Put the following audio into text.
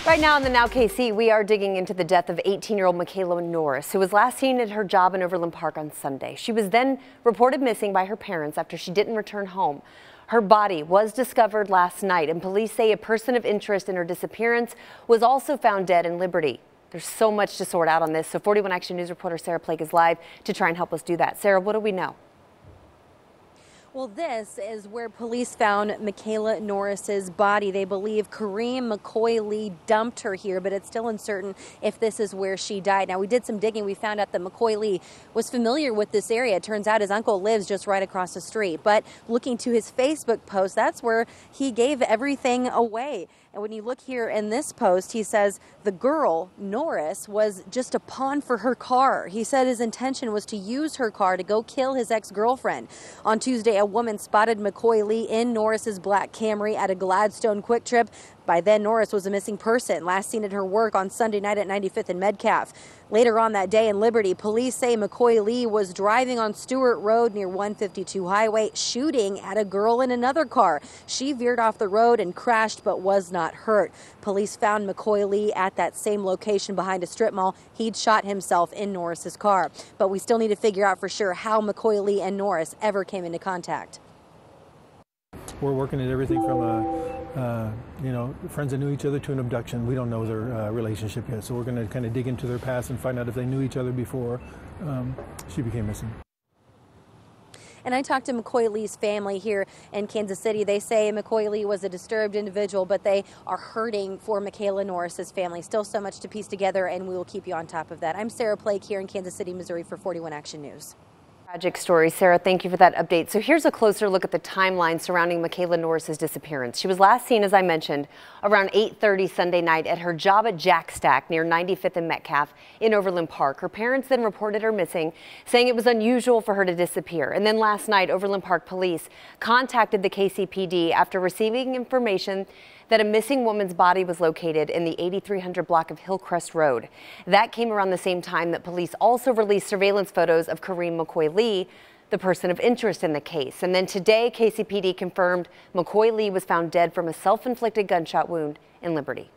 Right now on the Now KC, we are digging into the death of 18-year-old Michaela Norris, who was last seen at her job in Overland Park on Sunday. She was then reported missing by her parents after she didn't return home. Her body was discovered last night, and police say a person of interest in her disappearance was also found dead in Liberty. There's so much to sort out on this, so 41 Action News reporter Sarah Plake is live to try and help us do that. Sarah, what do we know? Well, this is where police found Michaela Norris's body. They believe Kareem McCoy Lee dumped her here, but it's still uncertain if this is where she died. Now, we did some digging. We found out that McCoy Lee was familiar with this area. It turns out his uncle lives just right across the street. But looking to his Facebook post, that's where he gave everything away. And when you look here in this post, he says the girl, Norris, was just a pawn for her car. He said his intention was to use her car to go kill his ex-girlfriend. On Tuesday, a woman spotted McCoy Lee in Norris's black Camry at a Gladstone Quick Trip. By then, Norris was a missing person, last seen at her work on Sunday night at 95th and Metcalf. Later on that day in Liberty, police say McCoy Lee was driving on Stewart Road near 152 Highway, shooting at a girl in another car. She veered off the road and crashed but was not hurt. Police found McCoy Lee at that same location behind a strip mall. He'd shot himself in Norris's car. But we still need to figure out for sure how McCoy Lee and Norris ever came into contact. We're working at everything from friends that knew each other to an abduction. We don't know their relationship yet, so we're going to kind of dig into their past and find out if they knew each other before she became missing. And I talked to McCoy Lee's family here in Kansas City. They say McCoy Lee was a disturbed individual, but they are hurting for Michaela Norris's family. Still so much to piece together, and we will keep you on top of that. I'm Sarah Plake here in Kansas City, Missouri for 41 Action News. Tragic story. Sarah, thank you for that update. So here's a closer look at the timeline surrounding Michaela Norris's disappearance. She was last seen, as I mentioned, around 8:30 Sunday night at her job at Jack Stack near 95th and Metcalf in Overland Park. Her parents then reported her missing, saying it was unusual for her to disappear. And then last night, Overland Park police contacted the KCPD after receiving information that a missing woman's body was located in the 8300 block of Hillcrest Road. That came around the same time that police also released surveillance photos of Kareem McCoy Lee, the person of interest in the case. And then today, KCPD confirmed McCoy Lee was found dead from a self-inflicted gunshot wound in Liberty.